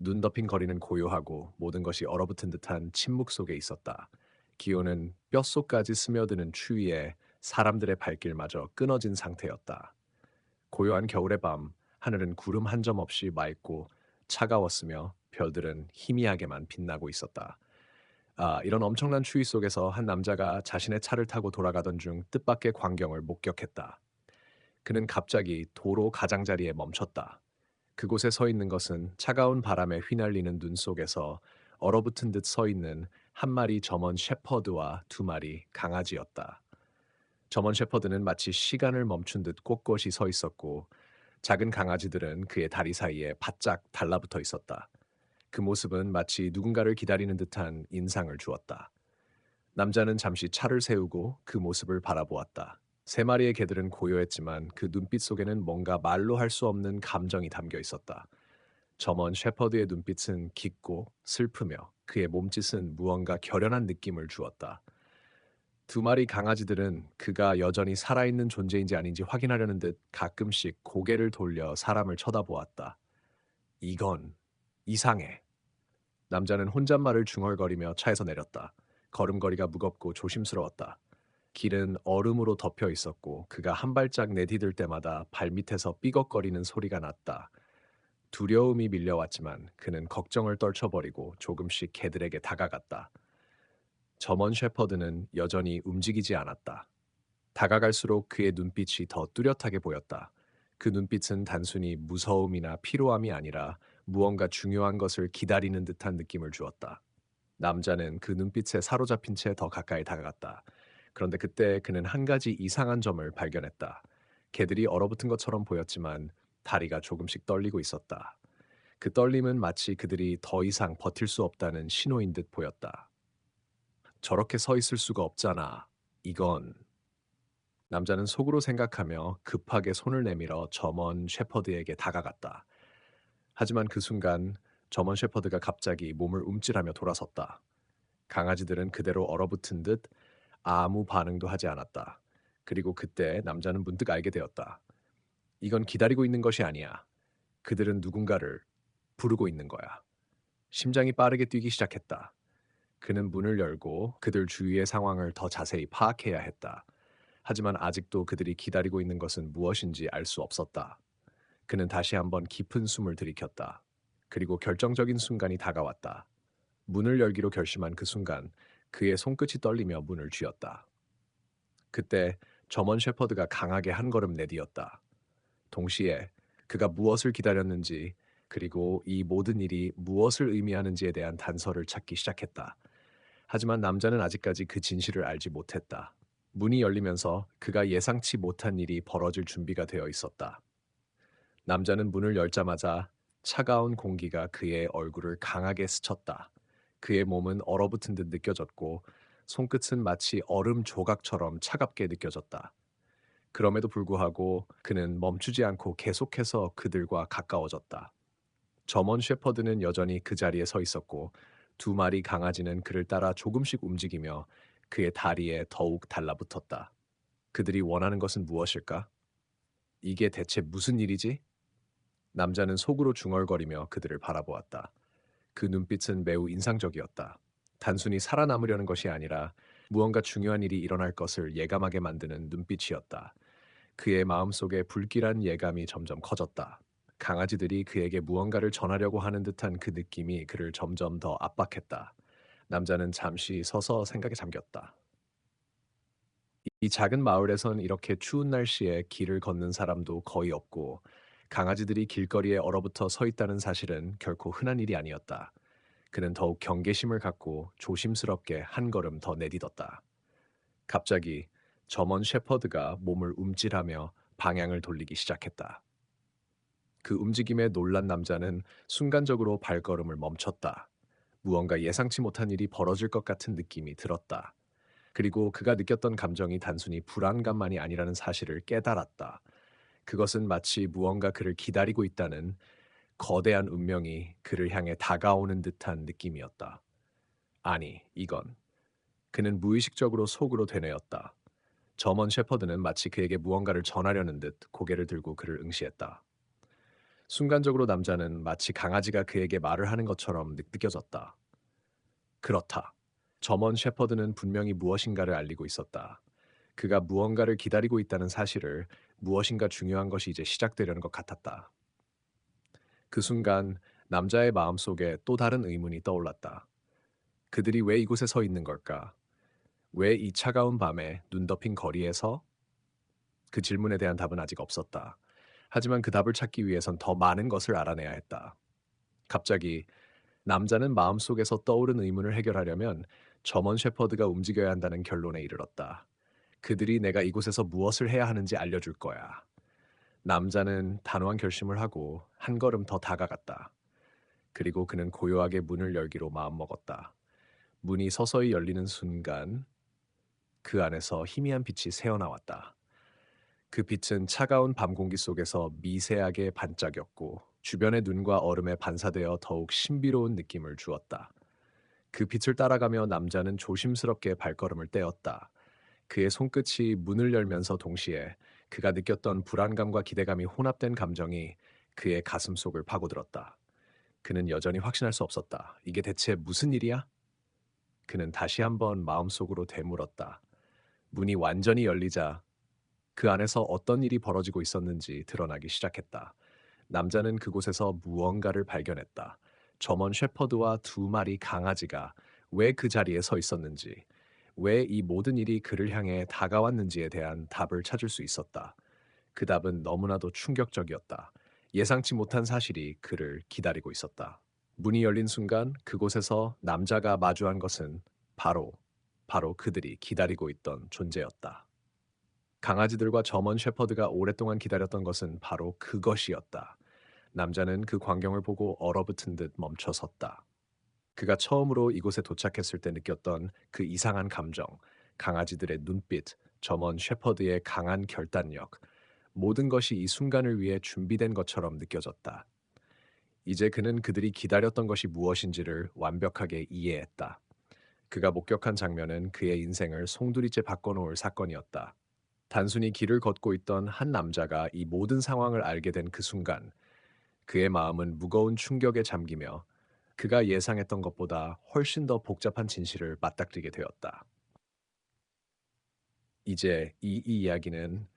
눈 덮인 거리는 고요하고 모든 것이 얼어붙은 듯한 침묵 속에 있었다. 기온은 뼛속까지 스며드는 추위에 사람들의 발길마저 끊어진 상태였다. 고요한 겨울의 밤, 하늘은 구름 한 점 없이 맑고 차가웠으며 별들은 희미하게만 빛나고 있었다. 이런 엄청난 추위 속에서 한 남자가 자신의 차를 타고 돌아가던 중 뜻밖의 광경을 목격했다. 그는 갑자기 도로 가장자리에 멈췄다. 그곳에 서 있는 것은 차가운 바람에 휘날리는 눈 속에서 얼어붙은 듯 서 있는 한 마리 점원 셰퍼드와 두 마리 강아지였다. 점원 셰퍼드는 마치 시간을 멈춘 듯 꼿꼿이 서 있었고 작은 강아지들은 그의 다리 사이에 바짝 달라붙어 있었다. 그 모습은 마치 누군가를 기다리는 듯한 인상을 주었다. 남자는 잠시 차를 세우고 그 모습을 바라보았다. 세 마리의 개들은 고요했지만 그 눈빛 속에는 뭔가 말로 할 수 없는 감정이 담겨 있었다. 점원 셰퍼드의 눈빛은 깊고 슬프며 그의 몸짓은 무언가 결연한 느낌을 주었다. 두 마리 강아지들은 그가 여전히 살아있는 존재인지 아닌지 확인하려는 듯 가끔씩 고개를 돌려 사람을 쳐다보았다. 이건 이상해. 남자는 혼잣말을 중얼거리며 차에서 내렸다. 걸음걸이가 무겁고 조심스러웠다. 길은 얼음으로 덮여 있었고 그가 한 발짝 내디딜 때마다 발밑에서 삐걱거리는 소리가 났다. 두려움이 밀려왔지만 그는 걱정을 떨쳐버리고 조금씩 개들에게 다가갔다. 점원 셰퍼드는 여전히 움직이지 않았다. 다가갈수록 그의 눈빛이 더 뚜렷하게 보였다. 그 눈빛은 단순히 무서움이나 피로함이 아니라 무언가 중요한 것을 기다리는 듯한 느낌을 주었다. 남자는 그 눈빛에 사로잡힌 채 더 가까이 다가갔다. 그런데 그때 그는 한 가지 이상한 점을 발견했다. 개들이 얼어붙은 것처럼 보였지만 다리가 조금씩 떨리고 있었다. 그 떨림은 마치 그들이 더 이상 버틸 수 없다는 신호인 듯 보였다. 저렇게 서 있을 수가 없잖아. 이건 남자는 속으로 생각하며 급하게 손을 내밀어 점원 셰퍼드에게 다가갔다. 하지만 그 순간 점원 셰퍼드가 갑자기 몸을 움찔하며 돌아섰다. 강아지들은 그대로 얼어붙은 듯 아무 반응도 하지 않았다. 그리고 그때 남자는 문득 알게 되었다. 이건 기다리고 있는 것이 아니야. 그들은 누군가를 부르고 있는 거야. 심장이 빠르게 뛰기 시작했다. 그는 문을 열고 그들 주위의 상황을 더 자세히 파악해야 했다. 하지만 아직도 그들이 기다리고 있는 것은 무엇인지 알 수 없었다. 그는 다시 한번 깊은 숨을 들이켰다. 그리고 결정적인 순간이 다가왔다. 문을 열기로 결심한 그 순간 그의 손끝이 떨리며 문을 쥐었다. 그때 점원 셰퍼드가 강하게 한 걸음 내디었다. 동시에 그가 무엇을 기다렸는지 그리고 이 모든 일이 무엇을 의미하는지에 대한 단서를 찾기 시작했다. 하지만 남자는 아직까지 그 진실을 알지 못했다. 문이 열리면서 그가 예상치 못한 일이 벌어질 준비가 되어 있었다. 남자는 문을 열자마자 차가운 공기가 그의 얼굴을 강하게 스쳤다. 그의 몸은 얼어붙은 듯 느껴졌고 손끝은 마치 얼음 조각처럼 차갑게 느껴졌다. 그럼에도 불구하고 그는 멈추지 않고 계속해서 그들과 가까워졌다. 점원 셰퍼드는 여전히 그 자리에 서 있었고 두 마리 강아지는 그를 따라 조금씩 움직이며 그의 다리에 더욱 달라붙었다. 그들이 원하는 것은 무엇일까? 이게 대체 무슨 일이지? 남자는 속으로 중얼거리며 그들을 바라보았다. 그 눈빛은 매우 인상적이었다. 단순히 살아남으려는 것이 아니라 무언가 중요한 일이 일어날 것을 예감하게 만드는 눈빛이었다. 그의 마음속에 불길한 예감이 점점 커졌다. 강아지들이 그에게 무언가를 전하려고 하는 듯한 그 느낌이 그를 점점 더 압박했다. 남자는 잠시 서서 생각에 잠겼다. 이 작은 마을에선 이렇게 추운 날씨에 길을 걷는 사람도 거의 없고 강아지들이 길거리에 얼어붙어 서 있다는 사실은 결코 흔한 일이 아니었다. 그는 더욱 경계심을 갖고 조심스럽게 한 걸음 더 내딛었다. 갑자기 점원 셰퍼드가 몸을 움찔하며 방향을 돌리기 시작했다. 그 움직임에 놀란 남자는 순간적으로 발걸음을 멈췄다. 무언가 예상치 못한 일이 벌어질 것 같은 느낌이 들었다. 그리고 그가 느꼈던 감정이 단순히 불안감만이 아니라는 사실을 깨달았다. 그것은 마치 무언가 그를 기다리고 있다는 거대한 운명이 그를 향해 다가오는 듯한 느낌이었다. 아니, 이건 그는 무의식적으로 속으로 되뇌었다. 점원 셰퍼드는 마치 그에게 무언가를 전하려는 듯 고개를 들고 그를 응시했다. 순간적으로 남자는 마치 강아지가 그에게 말을 하는 것처럼 느껴졌다. 그렇다. 점원 셰퍼드는 분명히 무엇인가를 알리고 있었다. 그가 무언가를 기다리고 있다는 사실을, 무엇인가 중요한 것이 이제 시작되려는 것 같았다. 그 순간 남자의 마음속에 또 다른 의문이 떠올랐다. 그들이 왜 이곳에 서 있는 걸까? 왜 이 차가운 밤에 눈 덮인 거리에서? 그 질문에 대한 답은 아직 없었다. 하지만 그 답을 찾기 위해선 더 많은 것을 알아내야 했다. 갑자기 남자는 마음속에서 떠오른 의문을 해결하려면 점원 셰퍼드가 움직여야 한다는 결론에 이르렀다. 그들이 내가 이곳에서 무엇을 해야 하는지 알려줄 거야. 남자는 단호한 결심을 하고 한 걸음 더 다가갔다. 그리고 그는 고요하게 문을 열기로 마음먹었다. 문이 서서히 열리는 순간 그 안에서 희미한 빛이 새어나왔다. 그 빛은 차가운 밤 공기 속에서 미세하게 반짝였고 주변의 눈과 얼음에 반사되어 더욱 신비로운 느낌을 주었다. 그 빛을 따라가며 남자는 조심스럽게 발걸음을 떼었다. 그의 손끝이 문을 열면서 동시에 그가 느꼈던 불안감과 기대감이 혼합된 감정이 그의 가슴 속을 파고들었다. 그는 여전히 확신할 수 없었다. 이게 대체 무슨 일이야? 그는 다시 한번 마음속으로 되물었다. 문이 완전히 열리자 그 안에서 어떤 일이 벌어지고 있었는지 드러나기 시작했다. 남자는 그곳에서 무언가를 발견했다. 점원 셰퍼드와 두 마리 강아지가 왜 그 자리에 서 있었는지, 왜 이 모든 일이 그를 향해 다가왔는지에 대한 답을 찾을 수 있었다. 그 답은 너무나도 충격적이었다. 예상치 못한 사실이 그를 기다리고 있었다. 문이 열린 순간 그곳에서 남자가 마주한 것은 바로, 바로 그들이 기다리고 있던 존재였다. 강아지들과 점원 셰퍼드가 오랫동안 기다렸던 것은 바로 그것이었다. 남자는 그 광경을 보고 얼어붙은 듯 멈춰섰다. 그가 처음으로 이곳에 도착했을 때 느꼈던 그 이상한 감정, 강아지들의 눈빛, 점원 셰퍼드의 강한 결단력, 모든 것이 이 순간을 위해 준비된 것처럼 느껴졌다. 이제 그는 그들이 기다렸던 것이 무엇인지를 완벽하게 이해했다. 그가 목격한 장면은 그의 인생을 송두리째 바꿔놓을 사건이었다. 단순히 길을 걷고 있던 한 남자가 이 모든 상황을 알게 된 그 순간, 그의 마음은 무거운 충격에 잠기며 그가 예상했던 것보다 훨씬 더 복잡한 진실을 맞닥뜨리게 되었다. 이제 이 이야기는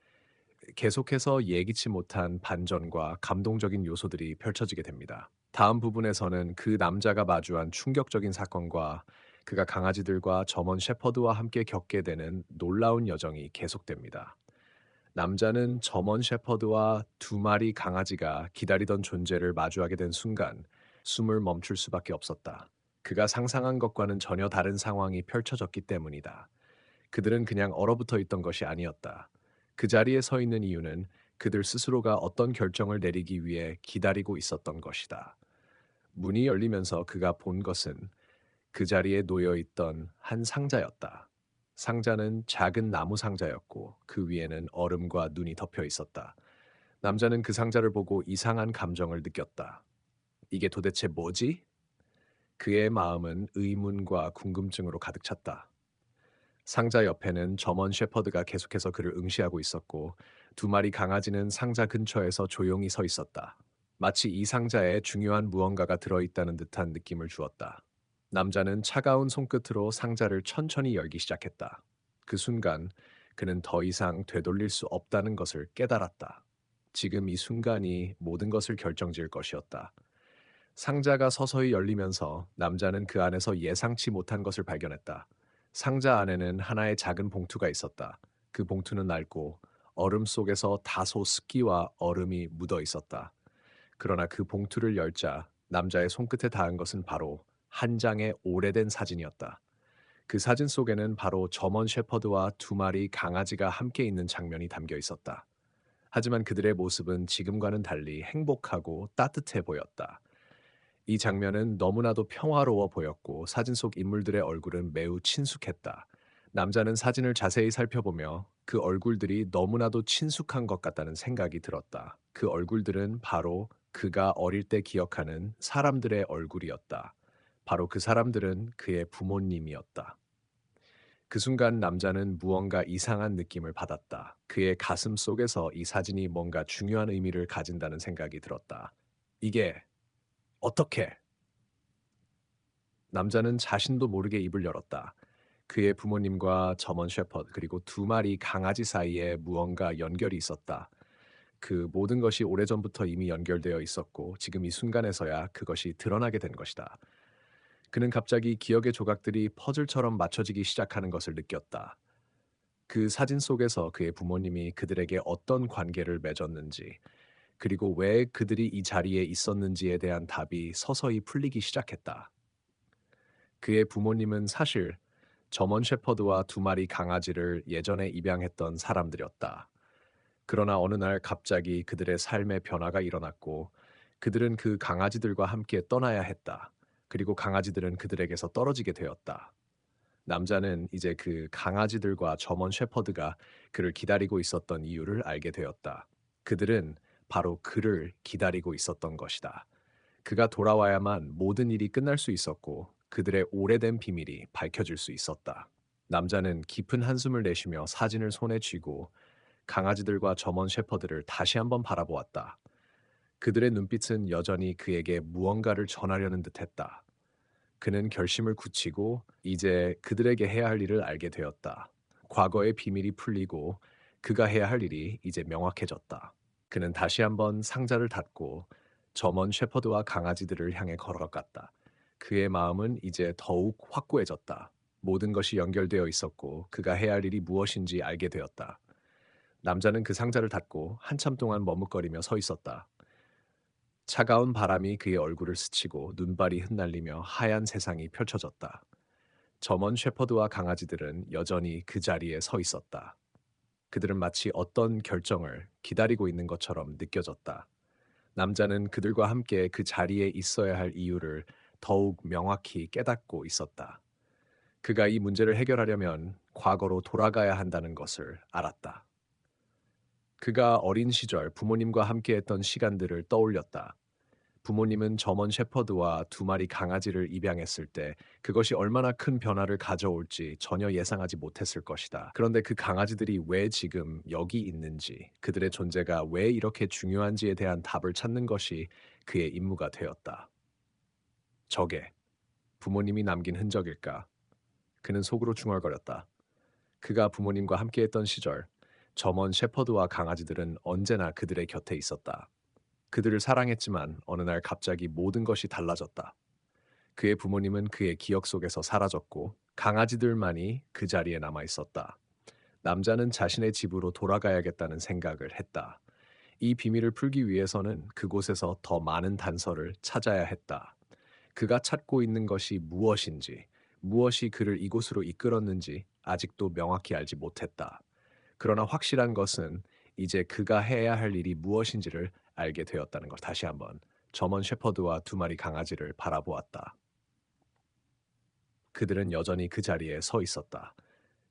계속해서 예기치 못한 반전과 감동적인 요소들이 펼쳐지게 됩니다. 다음 부분에서는 그 남자가 마주한 충격적인 사건과 그가 강아지들과 점원 셰퍼드와 함께 겪게 되는 놀라운 여정이 계속됩니다. 남자는 점원 셰퍼드와 두 마리 강아지가 기다리던 존재를 마주하게 된 순간 숨을 멈출 수밖에 없었다. 그가 상상한 것과는 전혀 다른 상황이 펼쳐졌기 때문이다. 그들은 그냥 얼어붙어 있던 것이 아니었다. 그 자리에 서 있는 이유는 그들 스스로가 어떤 결정을 내리기 위해 기다리고 있었던 것이다. 문이 열리면서 그가 본 것은 그 자리에 놓여 있던 한 상자였다. 상자는 작은 나무 상자였고 그 위에는 얼음과 눈이 덮여 있었다. 남자는 그 상자를 보고 이상한 감정을 느꼈다. 이게 도대체 뭐지? 그의 마음은 의문과 궁금증으로 가득 찼다. 상자 옆에는 점원 셰퍼드가 계속해서 그를 응시하고 있었고 두 마리 강아지는 상자 근처에서 조용히 서 있었다. 마치 이 상자에 중요한 무언가가 들어있다는 듯한 느낌을 주었다. 남자는 차가운 손끝으로 상자를 천천히 열기 시작했다. 그 순간 그는 더 이상 되돌릴 수 없다는 것을 깨달았다. 지금 이 순간이 모든 것을 결정지을 것이었다. 상자가 서서히 열리면서 남자는 그 안에서 예상치 못한 것을 발견했다. 상자 안에는 하나의 작은 봉투가 있었다. 그 봉투는 낡고 얼음 속에서 다소 습기와 얼음이 묻어 있었다. 그러나 그 봉투를 열자 남자의 손끝에 닿은 것은 바로 한 장의 오래된 사진이었다. 그 사진 속에는 바로 점원 셰퍼드와 두 마리 강아지가 함께 있는 장면이 담겨 있었다. 하지만 그들의 모습은 지금과는 달리 행복하고 따뜻해 보였다. 이 장면은 너무나도 평화로워 보였고 사진 속 인물들의 얼굴은 매우 친숙했다. 남자는 사진을 자세히 살펴보며 그 얼굴들이 너무나도 친숙한 것 같다는 생각이 들었다. 그 얼굴들은 바로 그가 어릴 때 기억하는 사람들의 얼굴이었다. 바로 그 사람들은 그의 부모님이었다. 그 순간 남자는 무언가 이상한 느낌을 받았다. 그의 가슴 속에서 이 사진이 뭔가 중요한 의미를 가진다는 생각이 들었다. 이게 어떻게? 남자는 자신도 모르게 입을 열었다. 그의 부모님과 저먼 셰퍼드 그리고 두 마리 강아지 사이에 무언가 연결이 있었다. 그 모든 것이 오래전부터 이미 연결되어 있었고 지금 이 순간에서야 그것이 드러나게 된 것이다. 그는 갑자기 기억의 조각들이 퍼즐처럼 맞춰지기 시작하는 것을 느꼈다. 그 사진 속에서 그의 부모님이 그들에게 어떤 관계를 맺었는지, 그리고 왜 그들이 이 자리에 있었는지에 대한 답이 서서히 풀리기 시작했다. 그의 부모님은 사실 저먼 셰퍼드와 두 마리 강아지를 예전에 입양했던 사람들이었다. 그러나 어느 날 갑자기 그들의 삶의 변화가 일어났고 그들은 그 강아지들과 함께 떠나야 했다. 그리고 강아지들은 그들에게서 떨어지게 되었다. 남자는 이제 그 강아지들과 저먼 셰퍼드가 그를 기다리고 있었던 이유를 알게 되었다. 그들은 바로 그를 기다리고 있었던 것이다. 그가 돌아와야만 모든 일이 끝날 수 있었고 그들의 오래된 비밀이 밝혀질 수 있었다. 남자는 깊은 한숨을 내쉬며 사진을 손에 쥐고 강아지들과 저먼 셰퍼드를 다시 한번 바라보았다. 그들의 눈빛은 여전히 그에게 무언가를 전하려는 듯했다. 그는 결심을 굳히고 이제 그들에게 해야 할 일을 알게 되었다. 과거의 비밀이 풀리고 그가 해야 할 일이 이제 명확해졌다. 그는 다시 한번 상자를 닫고 점원 셰퍼드와 강아지들을 향해 걸어갔다. 그의 마음은 이제 더욱 확고해졌다. 모든 것이 연결되어 있었고 그가 해야 할 일이 무엇인지 알게 되었다. 남자는 그 상자를 닫고 한참 동안 머뭇거리며 서 있었다. 차가운 바람이 그의 얼굴을 스치고 눈발이 흩날리며 하얀 세상이 펼쳐졌다. 점원 셰퍼드와 강아지들은 여전히 그 자리에 서 있었다. 그들은 마치 어떤 결정을 기다리고 있는 것처럼 느껴졌다. 남자는 그들과 함께 그 자리에 있어야 할 이유를 더욱 명확히 깨닫고 있었다. 그가 이 문제를 해결하려면 과거로 돌아가야 한다는 것을 알았다. 그가 어린 시절 부모님과 함께했던 시간들을 떠올렸다. 부모님은 점원 셰퍼드와 두 마리 강아지를 입양했을 때 그것이 얼마나 큰 변화를 가져올지 전혀 예상하지 못했을 것이다. 그런데 그 강아지들이 왜 지금 여기 있는지, 그들의 존재가 왜 이렇게 중요한지에 대한 답을 찾는 것이 그의 임무가 되었다. 저게 부모님이 남긴 흔적일까? 그는 속으로 중얼거렸다. 그가 부모님과 함께했던 시절, 점원 셰퍼드와 강아지들은 언제나 그들의 곁에 있었다. 그들을 사랑했지만 어느 날 갑자기 모든 것이 달라졌다. 그의 부모님은 그의 기억 속에서 사라졌고 강아지들만이 그 자리에 남아 있었다. 남자는 자신의 집으로 돌아가야겠다는 생각을 했다. 이 비밀을 풀기 위해서는 그곳에서 더 많은 단서를 찾아야 했다. 그가 찾고 있는 것이 무엇인지, 무엇이 그를 이곳으로 이끌었는지 아직도 명확히 알지 못했다. 그러나 확실한 것은 이제 그가 해야 할 일이 무엇인지를 알게 되었다는 걸. 다시 한번 점원 셰퍼드와 두 마리 강아지를 바라보았다. 그들은 여전히 그 자리에 서 있었다.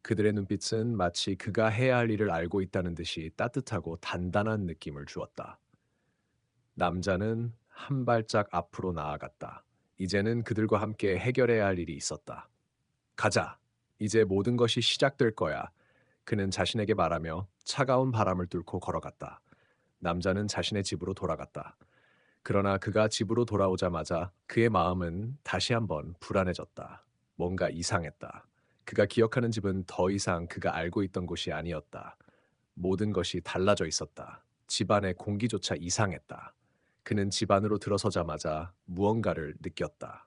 그들의 눈빛은 마치 그가 해야 할 일을 알고 있다는 듯이 따뜻하고 단단한 느낌을 주었다. 남자는 한 발짝 앞으로 나아갔다. 이제는 그들과 함께 해결해야 할 일이 있었다. 가자. 이제 모든 것이 시작될 거야. 그는 자신에게 말하며 차가운 바람을 뚫고 걸어갔다. 남자는 자신의 집으로 돌아갔다. 그러나 그가 집으로 돌아오자마자 그의 마음은 다시 한번 불안해졌다. 뭔가 이상했다. 그가 기억하는 집은 더 이상 그가 알고 있던 곳이 아니었다. 모든 것이 달라져 있었다. 집안의 공기조차 이상했다. 그는 집 안으로 들어서자마자 무언가를 느꼈다.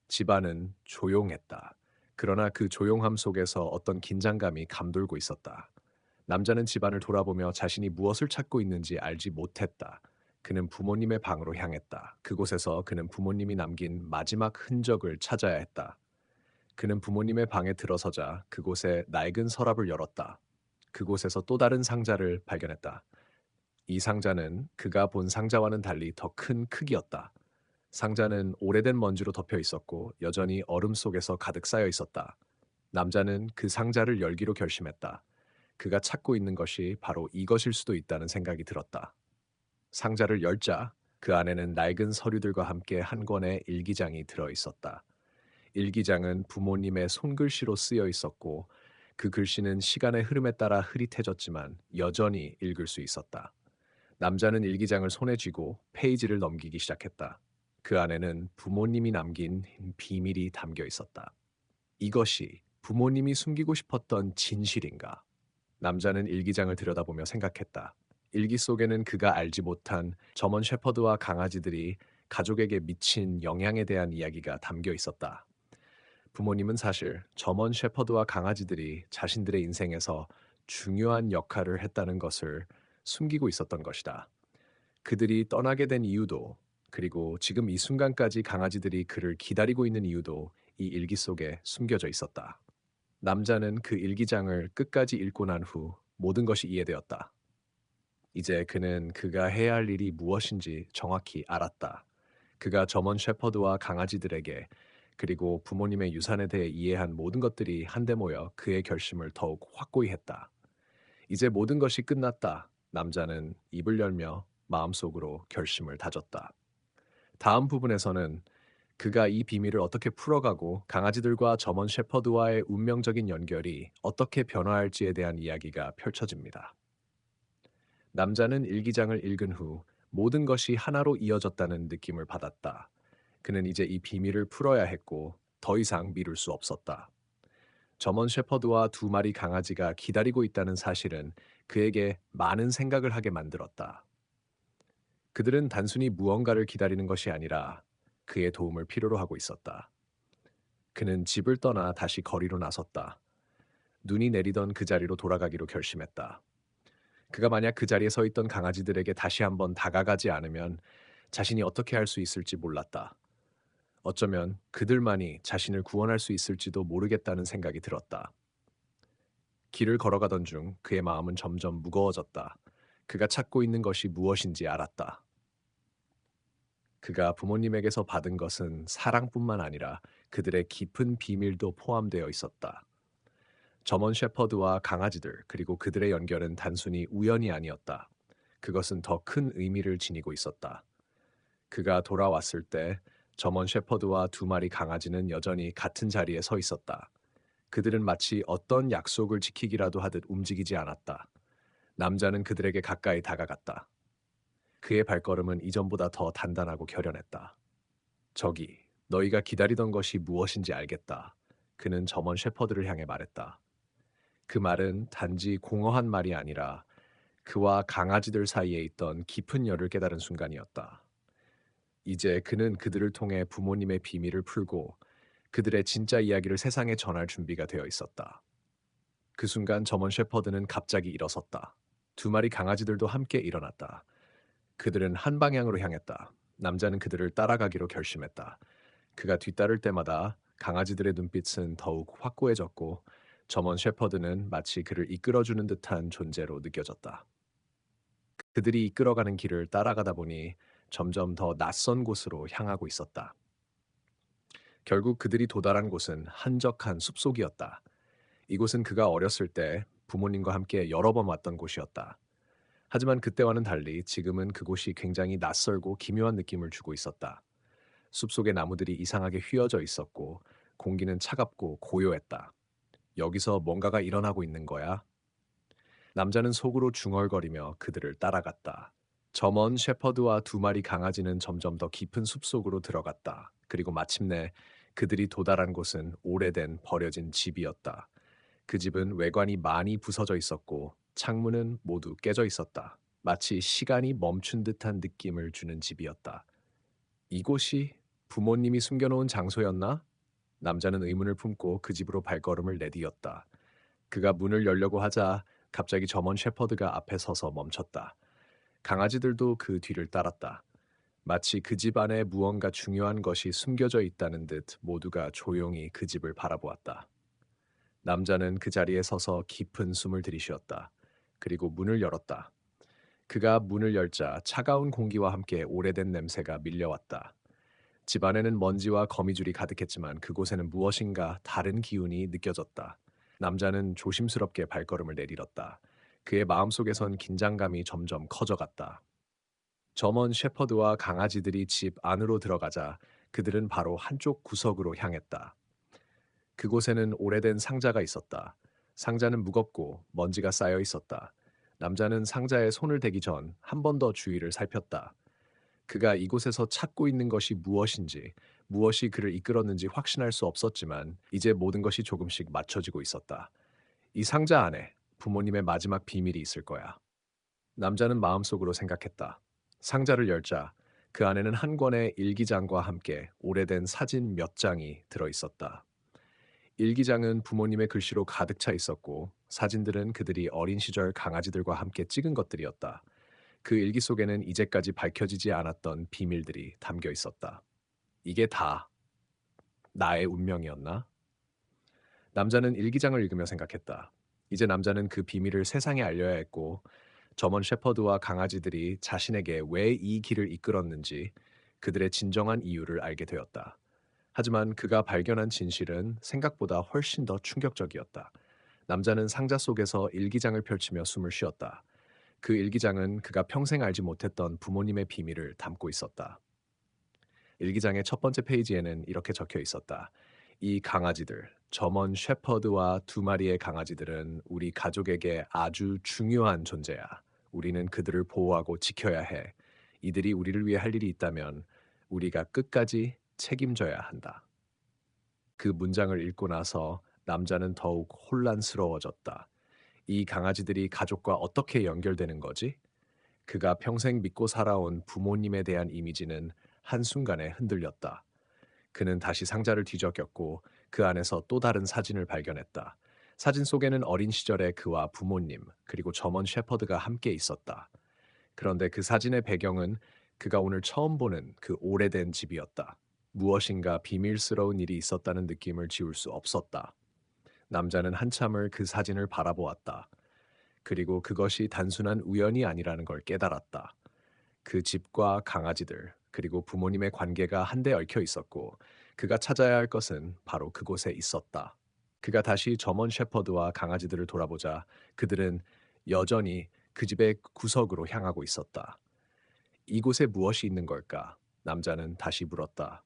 집안은 조용했다. 그러나 그 조용함 속에서 어떤 긴장감이 감돌고 있었다. 남자는 집안을 돌아보며 자신이 무엇을 찾고 있는지 알지 못했다. 그는 부모님의 방으로 향했다. 그곳에서 그는 부모님이 남긴 마지막 흔적을 찾아야 했다. 그는 부모님의 방에 들어서자 그곳에 낡은 서랍을 열었다. 그곳에서 또 다른 상자를 발견했다. 이 상자는 그가 본 상자와는 달리 더 큰 크기였다. 상자는 오래된 먼지로 덮여 있었고 여전히 얼음 속에서 가득 쌓여 있었다. 남자는 그 상자를 열기로 결심했다. 그가 찾고 있는 것이 바로 이것일 수도 있다는 생각이 들었다. 상자를 열자 그 안에는 낡은 서류들과 함께 한 권의 일기장이 들어 있었다. 일기장은 부모님의 손글씨로 쓰여 있었고 그 글씨는 시간의 흐름에 따라 흐릿해졌지만 여전히 읽을 수 있었다. 남자는 일기장을 손에 쥐고 페이지를 넘기기 시작했다. 그 안에는 부모님이 남긴 비밀이 담겨 있었다. 이것이 부모님이 숨기고 싶었던 진실인가? 남자는 일기장을 들여다보며 생각했다. 일기 속에는 그가 알지 못한 저먼 셰퍼드와 강아지들이 가족에게 미친 영향에 대한 이야기가 담겨 있었다. 부모님은 사실 저먼 셰퍼드와 강아지들이 자신들의 인생에서 중요한 역할을 했다는 것을 숨기고 있었던 것이다. 그들이 떠나게 된 이유도, 그리고 지금 이 순간까지 강아지들이 그를 기다리고 있는 이유도 이 일기 속에 숨겨져 있었다. 남자는 그 일기장을 끝까지 읽고 난 후 모든 것이 이해되었다. 이제 그는 그가 해야 할 일이 무엇인지 정확히 알았다. 그가 저먼 셰퍼드와 강아지들에게, 그리고 부모님의 유산에 대해 이해한 모든 것들이 한데 모여 그의 결심을 더욱 확고히 했다. 이제 모든 것이 끝났다. 남자는 입을 열며 마음속으로 결심을 다졌다. 다음 부분에서는 그가 이 비밀을 어떻게 풀어가고 강아지들과 저먼 셰퍼드와의 운명적인 연결이 어떻게 변화할지에 대한 이야기가 펼쳐집니다. 남자는 일기장을 읽은 후 모든 것이 하나로 이어졌다는 느낌을 받았다. 그는 이제 이 비밀을 풀어야 했고 더 이상 미룰 수 없었다. 저먼 셰퍼드와 두 마리 강아지가 기다리고 있다는 사실은 그에게 많은 생각을 하게 만들었다. 그들은 단순히 무언가를 기다리는 것이 아니라 그의 도움을 필요로 하고 있었다. 그는 집을 떠나 다시 거리로 나섰다. 눈이 내리던 그 자리로 돌아가기로 결심했다. 그가 만약 그 자리에 서 있던 강아지들에게 다시 한번 다가가지 않으면 자신이 어떻게 할 수 있을지 몰랐다. 어쩌면 그들만이 자신을 구원할 수 있을지도 모르겠다는 생각이 들었다. 길을 걸어가던 중 그의 마음은 점점 무거워졌다. 그가 찾고 있는 것이 무엇인지 알았다. 그가 부모님에게서 받은 것은 사랑뿐만 아니라 그들의 깊은 비밀도 포함되어 있었다. 저먼 셰퍼드와 강아지들, 그리고 그들의 연결은 단순히 우연이 아니었다. 그것은 더 큰 의미를 지니고 있었다. 그가 돌아왔을 때 저먼 셰퍼드와 두 마리 강아지는 여전히 같은 자리에 서 있었다. 그들은 마치 어떤 약속을 지키기라도 하듯 움직이지 않았다. 남자는 그들에게 가까이 다가갔다. 그의 발걸음은 이전보다 더 단단하고 결연했다. 저기, 너희가 기다리던 것이 무엇인지 알겠다. 그는 저먼 셰퍼드를 향해 말했다. 그 말은 단지 공허한 말이 아니라 그와 강아지들 사이에 있던 깊은 열을 깨달은 순간이었다. 이제 그는 그들을 통해 부모님의 비밀을 풀고 그들의 진짜 이야기를 세상에 전할 준비가 되어 있었다. 그 순간 저먼 셰퍼드는 갑자기 일어섰다. 두 마리 강아지들도 함께 일어났다. 그들은 한 방향으로 향했다. 남자는 그들을 따라가기로 결심했다. 그가 뒤따를 때마다 강아지들의 눈빛은 더욱 확고해졌고 저먼 셰퍼드는 마치 그를 이끌어주는 듯한 존재로 느껴졌다. 그들이 이끌어가는 길을 따라가다 보니 점점 더 낯선 곳으로 향하고 있었다. 결국 그들이 도달한 곳은 한적한 숲속이었다. 이곳은 그가 어렸을 때 부모님과 함께 여러 번 왔던 곳이었다. 하지만 그때와는 달리 지금은 그곳이 굉장히 낯설고 기묘한 느낌을 주고 있었다. 숲속의 나무들이 이상하게 휘어져 있었고 공기는 차갑고 고요했다. 여기서 뭔가가 일어나고 있는 거야? 남자는 속으로 중얼거리며 그들을 따라갔다. 저먼 셰퍼드와 두 마리 강아지는 점점 더 깊은 숲속으로 들어갔다. 그리고 마침내 그들이 도달한 곳은 오래된 버려진 집이었다. 그 집은 외관이 많이 부서져 있었고 창문은 모두 깨져 있었다. 마치 시간이 멈춘 듯한 느낌을 주는 집이었다. 이곳이 부모님이 숨겨놓은 장소였나? 남자는 의문을 품고 그 집으로 발걸음을 내디뎠다. 그가 문을 열려고 하자 갑자기 저먼 셰퍼드가 앞에 서서 멈췄다. 강아지들도 그 뒤를 따랐다. 마치 그 집 안에 무언가 중요한 것이 숨겨져 있다는 듯 모두가 조용히 그 집을 바라보았다. 남자는 그 자리에 서서 깊은 숨을 들이쉬었다. 그리고 문을 열었다. 그가 문을 열자 차가운 공기와 함께 오래된 냄새가 밀려왔다. 집 안에는 먼지와 거미줄이 가득했지만 그곳에는 무엇인가 다른 기운이 느껴졌다. 남자는 조심스럽게 발걸음을 내딛었다. 그의 마음속에선 긴장감이 점점 커져갔다. 점원 셰퍼드와 강아지들이 집 안으로 들어가자 그들은 바로 한쪽 구석으로 향했다. 그곳에는 오래된 상자가 있었다. 상자는 무겁고 먼지가 쌓여 있었다. 남자는 상자에 손을 대기 전 한 번 더 주위를 살폈다. 그가 이곳에서 찾고 있는 것이 무엇인지, 무엇이 그를 이끌었는지 확신할 수 없었지만 이제 모든 것이 조금씩 맞춰지고 있었다. 이 상자 안에 부모님의 마지막 비밀이 있을 거야. 남자는 마음속으로 생각했다. 상자를 열자 그 안에는 한 권의 일기장과 함께 오래된 사진 몇 장이 들어 있었다. 일기장은 부모님의 글씨로 가득 차 있었고 사진들은 그들이 어린 시절 강아지들과 함께 찍은 것들이었다. 그 일기 속에는 이제까지 밝혀지지 않았던 비밀들이 담겨 있었다. 이게 다 나의 운명이었나? 남자는 일기장을 읽으며 생각했다. 이제 남자는 그 비밀을 세상에 알려야 했고, 저먼 셰퍼드와 강아지들이 자신에게 왜 이 길을 이끌었는지 그들의 진정한 이유를 알게 되었다. 하지만 그가 발견한 진실은 생각보다 훨씬 더 충격적이었다. 남자는 상자 속에서 일기장을 펼치며 숨을 쉬었다. 그 일기장은 그가 평생 알지 못했던 부모님의 비밀을 담고 있었다. 일기장의 첫 번째 페이지에는 이렇게 적혀 있었다. 이 강아지들, 저먼 셰퍼드와 두 마리의 강아지들은 우리 가족에게 아주 중요한 존재야. 우리는 그들을 보호하고 지켜야 해. 이들이 우리를 위해 할 일이 있다면 우리가 끝까지 책임져야 한다. 그 문장을 읽고 나서 남자는 더욱 혼란스러워졌다. 이 강아지들이 가족과 어떻게 연결되는 거지? 그가 평생 믿고 살아온 부모님에 대한 이미지는 한순간에 흔들렸다. 그는 다시 상자를 뒤적였고 그 안에서 또 다른 사진을 발견했다. 사진 속에는 어린 시절의 그와 부모님, 그리고 점원 셰퍼드가 함께 있었다. 그런데 그 사진의 배경은 그가 오늘 처음 보는 그 오래된 집이었다. 무엇인가 비밀스러운 일이 있었다는 느낌을 지울 수 없었다. 남자는 한참을 그 사진을 바라보았다. 그리고 그것이 단순한 우연이 아니라는 걸 깨달았다. 그 집과 강아지들, 그리고 부모님의 관계가 한데 얽혀 있었고, 그가 찾아야 할 것은 바로 그곳에 있었다. 그가 다시 점원 셰퍼드와 강아지들을 돌아보자 그들은 여전히 그 집의 구석으로 향하고 있었다. 이곳에 무엇이 있는 걸까? 남자는 다시 물었다.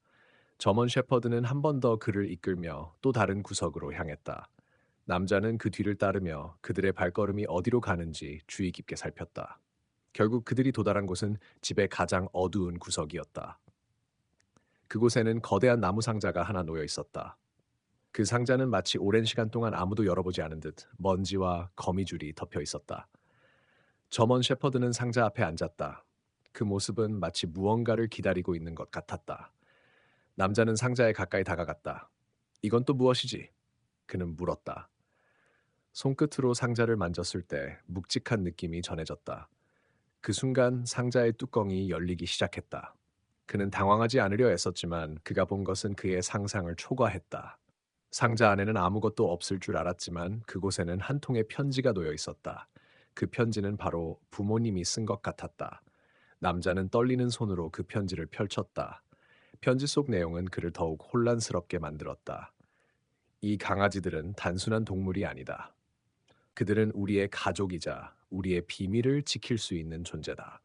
점원 셰퍼드는 한 번 더 그를 이끌며 또 다른 구석으로 향했다. 남자는 그 뒤를 따르며 그들의 발걸음이 어디로 가는지 주의 깊게 살폈다. 결국 그들이 도달한 곳은 집의 가장 어두운 구석이었다. 그곳에는 거대한 나무 상자가 하나 놓여 있었다. 그 상자는 마치 오랜 시간 동안 아무도 열어보지 않은 듯 먼지와 거미줄이 덮여 있었다. 점원 셰퍼드는 상자 앞에 앉았다. 그 모습은 마치 무언가를 기다리고 있는 것 같았다. 남자는 상자에 가까이 다가갔다. 이건 또 무엇이지? 그는 물었다. 손끝으로 상자를 만졌을 때 묵직한 느낌이 전해졌다. 그 순간 상자의 뚜껑이 열리기 시작했다. 그는 당황하지 않으려 애썼지만 그가 본 것은 그의 상상을 초과했다. 상자 안에는 아무것도 없을 줄 알았지만 그곳에는 한 통의 편지가 놓여 있었다. 그 편지는 바로 부모님이 쓴 것 같았다. 남자는 떨리는 손으로 그 편지를 펼쳤다. 편지 속 내용은 그를 더욱 혼란스럽게 만들었다. 이 강아지들은 단순한 동물이 아니다. 그들은 우리의 가족이자 우리의 비밀을 지킬 수 있는 존재다.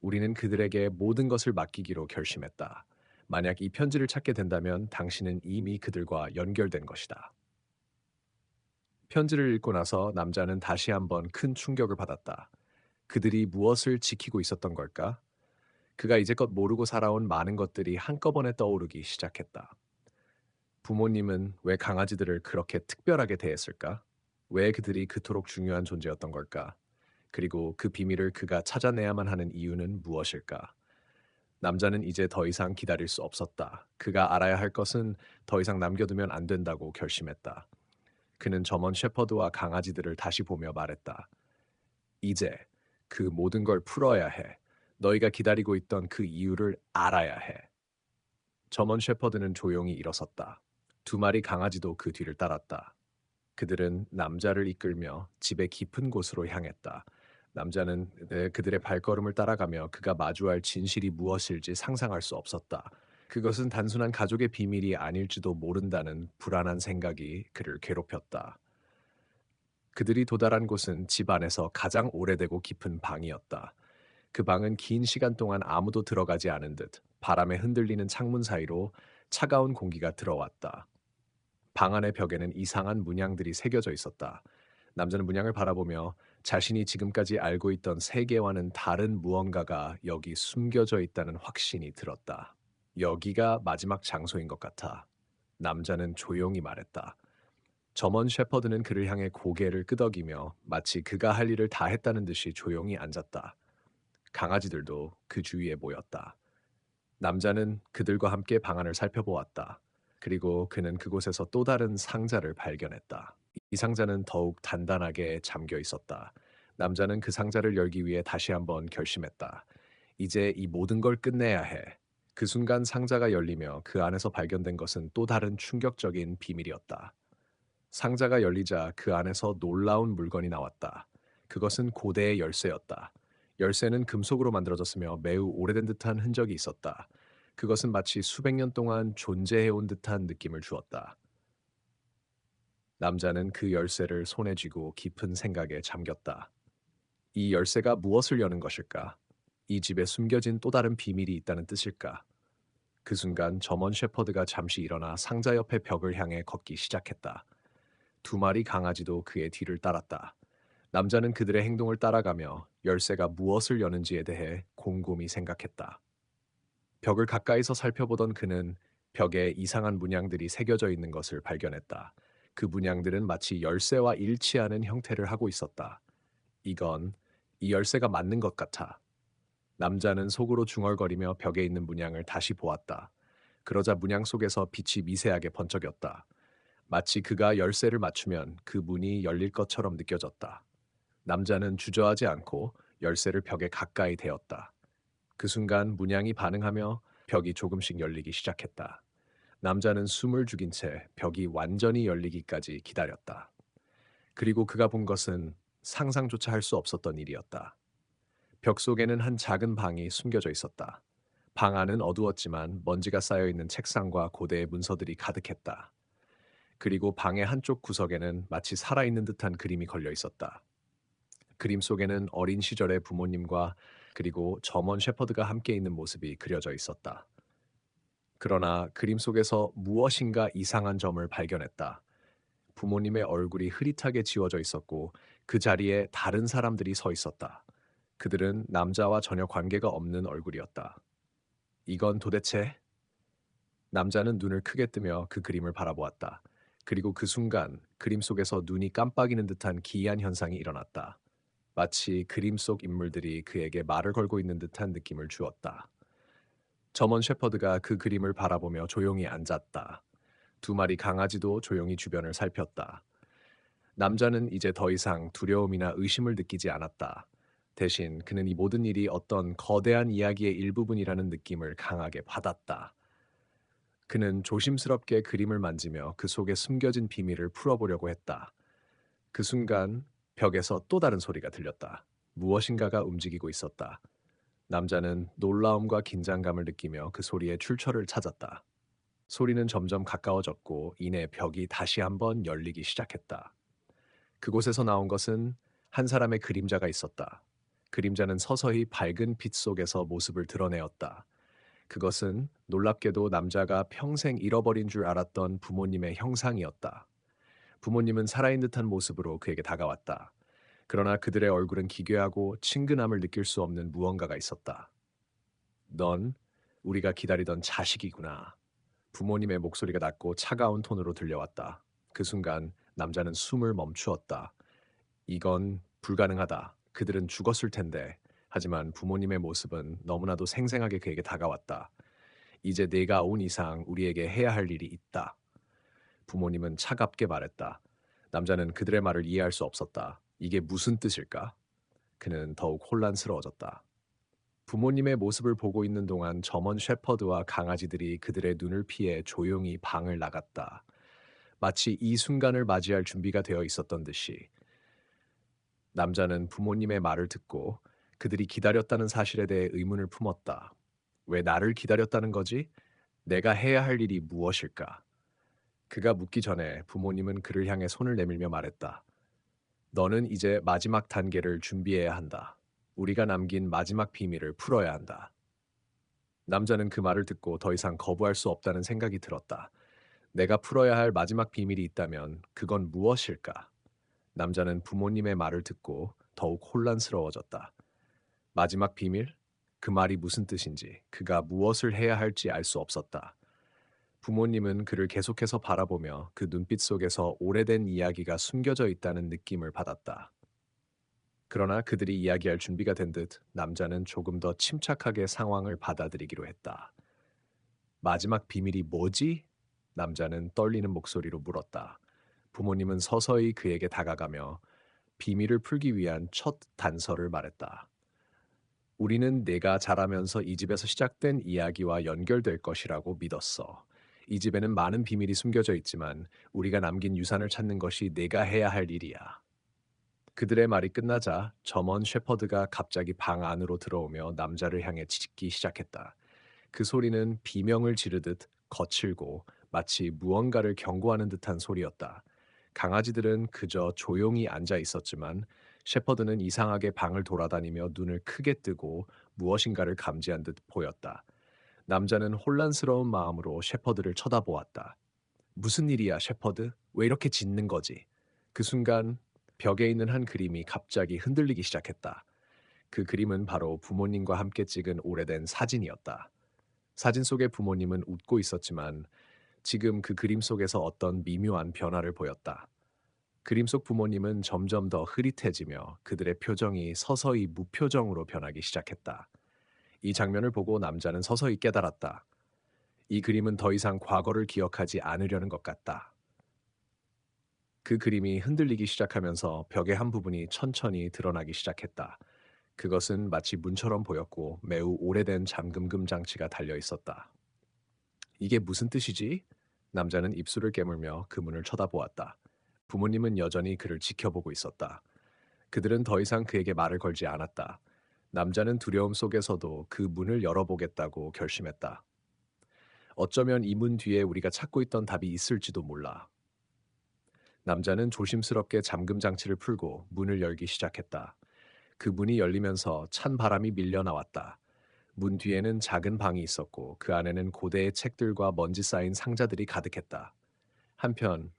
우리는 그들에게 모든 것을 맡기기로 결심했다. 만약 이 편지를 찾게 된다면 당신은 이미 그들과 연결된 것이다. 편지를 읽고 나서 남자는 다시 한번 큰 충격을 받았다. 그들이 무엇을 지키고 있었던 걸까? 그가 이제껏 모르고 살아온 많은 것들이 한꺼번에 떠오르기 시작했다. 부모님은 왜 강아지들을 그렇게 특별하게 대했을까? 왜 그들이 그토록 중요한 존재였던 걸까? 그리고 그 비밀을 그가 찾아내야만 하는 이유는 무엇일까? 남자는 이제 더 이상 기다릴 수 없었다. 그가 알아야 할 것은 더 이상 남겨두면 안 된다고 결심했다. 그는 점원 셰퍼드와 강아지들을 다시 보며 말했다. 이제 그 모든 걸 풀어야 해. 너희가 기다리고 있던 그 이유를 알아야 해. 점원 셰퍼드는 조용히 일어섰다. 두 마리 강아지도 그 뒤를 따랐다. 그들은 남자를 이끌며 집의 깊은 곳으로 향했다. 남자는 그들의 발걸음을 따라가며 그가 마주할 진실이 무엇일지 상상할 수 없었다. 그것은 단순한 가족의 비밀이 아닐지도 모른다는 불안한 생각이 그를 괴롭혔다. 그들이 도달한 곳은 집 안에서 가장 오래되고 깊은 방이었다. 그 방은 긴 시간 동안 아무도 들어가지 않은 듯 바람에 흔들리는 창문 사이로 차가운 공기가 들어왔다. 방 안의 벽에는 이상한 문양들이 새겨져 있었다. 남자는 문양을 바라보며 자신이 지금까지 알고 있던 세계와는 다른 무언가가 여기 숨겨져 있다는 확신이 들었다. 여기가 마지막 장소인 것 같아. 남자는 조용히 말했다. 점원 셰퍼드는 그를 향해 고개를 끄덕이며 마치 그가 할 일을 다 했다는 듯이 조용히 앉았다. 강아지들도 그 주위에 모였다. 남자는 그들과 함께 방안을 살펴보았다. 그리고 그는 그곳에서 또 다른 상자를 발견했다. 이 상자는 더욱 단단하게 잠겨 있었다. 남자는 그 상자를 열기 위해 다시 한번 결심했다. 이제 이 모든 걸 끝내야 해. 그 순간 상자가 열리며 그 안에서 발견된 것은 또 다른 충격적인 비밀이었다. 상자가 열리자 그 안에서 놀라운 물건이 나왔다. 그것은 고대의 열쇠였다. 열쇠는 금속으로 만들어졌으며 매우 오래된 듯한 흔적이 있었다. 그것은 마치 수백 년 동안 존재해온 듯한 느낌을 주었다. 남자는 그 열쇠를 손에 쥐고 깊은 생각에 잠겼다. 이 열쇠가 무엇을 여는 것일까? 이 집에 숨겨진 또 다른 비밀이 있다는 뜻일까? 그 순간 점원 셰퍼드가 잠시 일어나 상자 옆의 벽을 향해 걷기 시작했다. 두 마리 강아지도 그의 뒤를 따랐다. 남자는 그들의 행동을 따라가며 열쇠가 무엇을 여는지에 대해 곰곰이 생각했다. 벽을 가까이서 살펴보던 그는 벽에 이상한 문양들이 새겨져 있는 것을 발견했다. 그 문양들은 마치 열쇠와 일치하는 형태를 하고 있었다. 이건 이 열쇠가 맞는 것 같아. 남자는 속으로 중얼거리며 벽에 있는 문양을 다시 보았다. 그러자 문양 속에서 빛이 미세하게 번쩍였다. 마치 그가 열쇠를 맞추면 그 문이 열릴 것처럼 느껴졌다. 남자는 주저하지 않고 열쇠를 벽에 가까이 대었다. 그 순간 문양이 반응하며 벽이 조금씩 열리기 시작했다. 남자는 숨을 죽인 채 벽이 완전히 열리기까지 기다렸다. 그리고 그가 본 것은 상상조차 할 수 없었던 일이었다. 벽 속에는 한 작은 방이 숨겨져 있었다. 방 안은 어두웠지만 먼지가 쌓여 있는 책상과 고대의 문서들이 가득했다. 그리고 방의 한쪽 구석에는 마치 살아있는 듯한 그림이 걸려 있었다. 그림 속에는 어린 시절의 부모님과 그리고 점원 셰퍼드가 함께 있는 모습이 그려져 있었다. 그러나 그림 속에서 무엇인가 이상한 점을 발견했다. 부모님의 얼굴이 흐릿하게 지워져 있었고 그 자리에 다른 사람들이 서 있었다. 그들은 남자와 전혀 관계가 없는 얼굴이었다. 이건 도대체? 남자는 눈을 크게 뜨며 그 그림을 바라보았다. 그리고 그 순간 그림 속에서 눈이 깜빡이는 듯한 기이한 현상이 일어났다. 마치 그림 속 인물들이 그에게 말을 걸고 있는 듯한 느낌을 주었다. 점원 셰퍼드가 그 그림을 바라보며 조용히 앉았다. 두 마리 강아지도 조용히 주변을 살폈다. 남자는 이제 더 이상 두려움이나 의심을 느끼지 않았다. 대신 그는 이 모든 일이 어떤 거대한 이야기의 일부분이라는 느낌을 강하게 받았다. 그는 조심스럽게 그림을 만지며 그 속에 숨겨진 비밀을 풀어보려고 했다. 그 순간 벽에서 또 다른 소리가 들렸다. 무엇인가가 움직이고 있었다. 남자는 놀라움과 긴장감을 느끼며 그 소리의 출처를 찾았다. 소리는 점점 가까워졌고 이내 벽이 다시 한번 열리기 시작했다. 그곳에서 나온 것은 한 사람의 그림자가 있었다. 그림자는 서서히 밝은 빛 속에서 모습을 드러내었다. 그것은 놀랍게도 남자가 평생 잃어버린 줄 알았던 부모님의 형상이었다. 부모님은 살아있는 듯한 모습으로 그에게 다가왔다. 그러나 그들의 얼굴은 기괴하고 친근함을 느낄 수 없는 무언가가 있었다. 넌 우리가 기다리던 자식이구나. 부모님의 목소리가 낮고 차가운 톤으로 들려왔다. 그 순간 남자는 숨을 멈추었다. 이건 불가능하다. 그들은 죽었을 텐데. 하지만 부모님의 모습은 너무나도 생생하게 그에게 다가왔다. 이제 내가 온 이상 우리에게 해야 할 일이 있다. 부모님은 차갑게 말했다. 남자는 그들의 말을 이해할 수 없었다. 이게 무슨 뜻일까? 그는 더욱 혼란스러워졌다. 부모님의 모습을 보고 있는 동안 점원 셰퍼드와 강아지들이 그들의 눈을 피해 조용히 방을 나갔다. 마치 이 순간을 맞이할 준비가 되어 있었던 듯이. 남자는 부모님의 말을 듣고 그들이 기다렸다는 사실에 대해 의문을 품었다. 왜 나를 기다렸다는 거지? 내가 해야 할 일이 무엇일까? 그가 묻기 전에 부모님은 그를 향해 손을 내밀며 말했다. 너는 이제 마지막 단계를 준비해야 한다. 우리가 남긴 마지막 비밀을 풀어야 한다. 남자는 그 말을 듣고 더 이상 거부할 수 없다는 생각이 들었다. 내가 풀어야 할 마지막 비밀이 있다면 그건 무엇일까? 남자는 부모님의 말을 듣고 더욱 혼란스러워졌다. 마지막 비밀? 그 말이 무슨 뜻인지, 그가 무엇을 해야 할지 알 수 없었다. 부모님은 그를 계속해서 바라보며 그 눈빛 속에서 오래된 이야기가 숨겨져 있다는 느낌을 받았다. 그러나 그들이 이야기할 준비가 된 듯 남자는 조금 더 침착하게 상황을 받아들이기로 했다. 마지막 비밀이 뭐지? 남자는 떨리는 목소리로 물었다. 부모님은 서서히 그에게 다가가며 비밀을 풀기 위한 첫 단서를 말했다. 우리는 내가 자라면서 이 집에서 시작된 이야기와 연결될 것이라고 믿었어. 이 집에는 많은 비밀이 숨겨져 있지만 우리가 남긴 유산을 찾는 것이 내가 해야 할 일이야. 그들의 말이 끝나자 점원 셰퍼드가 갑자기 방 안으로 들어오며 남자를 향해 짖기 시작했다. 그 소리는 비명을 지르듯 거칠고 마치 무언가를 경고하는 듯한 소리였다. 강아지들은 그저 조용히 앉아 있었지만 셰퍼드는 이상하게 방을 돌아다니며 눈을 크게 뜨고 무엇인가를 감지한 듯 보였다. 남자는 혼란스러운 마음으로 셰퍼드를 쳐다보았다. 무슨 일이야, 셰퍼드? 왜 이렇게 짖는 거지? 그 순간 벽에 있는 한 그림이 갑자기 흔들리기 시작했다. 그 그림은 바로 부모님과 함께 찍은 오래된 사진이었다. 사진 속의 부모님은 웃고 있었지만 지금 그 그림 속에서 어떤 미묘한 변화를 보였다. 그림 속 부모님은 점점 더 흐릿해지며 그들의 표정이 서서히 무표정으로 변하기 시작했다. 이 장면을 보고 남자는 서서히 깨달았다. 이 그림은 더 이상 과거를 기억하지 않으려는 것 같다. 그 그림이 흔들리기 시작하면서 벽의 한 부분이 천천히 드러나기 시작했다. 그것은 마치 문처럼 보였고 매우 오래된 잠금금 장치가 달려 있었다. 이게 무슨 뜻이지? 남자는 입술을 깨물며 그 문을 쳐다보았다. 부모님은 여전히 그를 지켜보고 있었다. 그들은 더 이상 그에게 말을 걸지 않았다. 남자는 두려움 속에서도 그 문을 열어보겠다고 결심했다. 어쩌면 이 문 뒤에 우리가 찾고 있던 답이 있을지도 몰라. 남자는 조심스럽게 잠금 장치를 풀고 문을 열기 시작했다. 그 문이 열리면서 찬 바람이 밀려 나왔다. 문 뒤에는 작은 방이 있었고 그 안에는 고대의 책들과 먼지 쌓인 상자들이 가득했다. 한편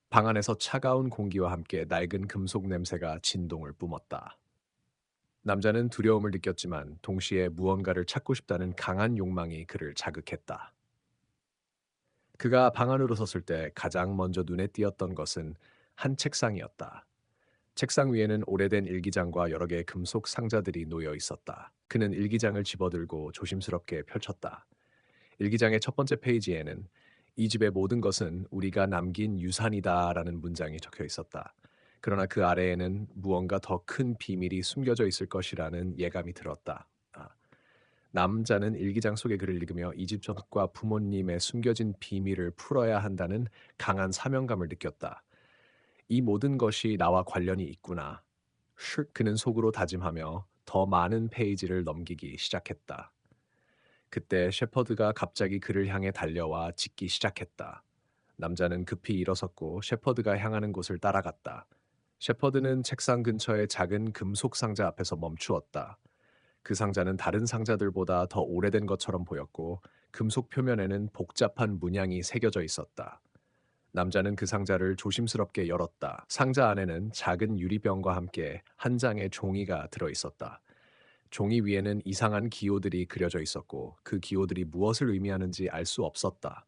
방 안에서 차가운 공기와 함께 낡은 금속 냄새가 진동을 뿜었다. 남자는 두려움을 느꼈지만 동시에 무언가를 찾고 싶다는 강한 욕망이 그를 자극했다. 그가 방 안으로 섰을 때 가장 먼저 눈에 띄었던 것은 한 책상이었다. 책상 위에는 오래된 일기장과 여러 개의 금속 상자들이 놓여 있었다. 그는 일기장을 집어들고 조심스럽게 펼쳤다. 일기장의 첫 번째 페이지에는 이 집의 모든 것은 우리가 남긴 유산이다라는 문장이 적혀 있었다. 그러나 그 아래에는 무언가 더 큰 비밀이 숨겨져 있을 것이라는 예감이 들었다. 남자는 일기장 속의 글을 읽으며 이 집과 부모님의 숨겨진 비밀을 풀어야 한다는 강한 사명감을 느꼈다. 이 모든 것이 나와 관련이 있구나. 그는 속으로 다짐하며 더 많은 페이지를 넘기기 시작했다. 그때 셰퍼드가 갑자기 그를 향해 달려와 짖기 시작했다. 남자는 급히 일어섰고 셰퍼드가 향하는 곳을 따라갔다. 셰퍼드는 책상 근처의 작은 금속 상자 앞에서 멈추었다. 그 상자는 다른 상자들보다 더 오래된 것처럼 보였고 금속 표면에는 복잡한 문양이 새겨져 있었다. 남자는 그 상자를 조심스럽게 열었다. 상자 안에는 작은 유리병과 함께 한 장의 종이가 들어 있었다. 종이 위에는 이상한 기호들이 그려져 있었고 그 기호들이 무엇을 의미하는지 알 수 없었다.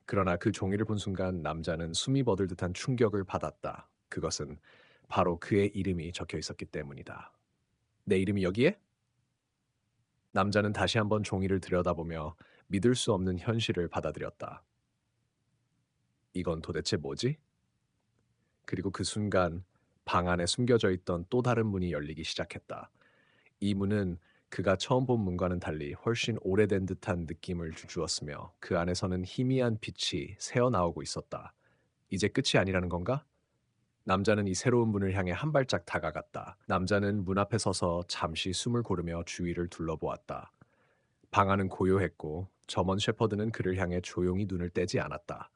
그러나 그 종이를 본 순간 남자는 숨이 멎을 듯한 충격을 받았다. 그것은 바로 그의 이름이 적혀 있었기 때문이다. 내 이름이 여기에? 남자는 다시 한번 종이를 들여다보며 믿을 수 없는 현실을 받아들였다. 이건 도대체 뭐지? 그리고 그 순간 방 안에 숨겨져 있던 또 다른 문이 열리기 시작했다. 이 문은 그가 처음 본 문과는 달리 훨씬 오래된 듯한 느낌을 주었으며 그 안에서는 희미한 빛이 새어나오고 있었다. 이제 끝이 아니라는 건가? 남자는 이 새로운 문을 향해 한 발짝 다가갔다. 남자는 문 앞에 서서 잠시 숨을 고르며 주위를 둘러보았다. 방 안은 고요했고 점원 셰퍼드는 그를 향해 조용히 눈을 떼지 않았다.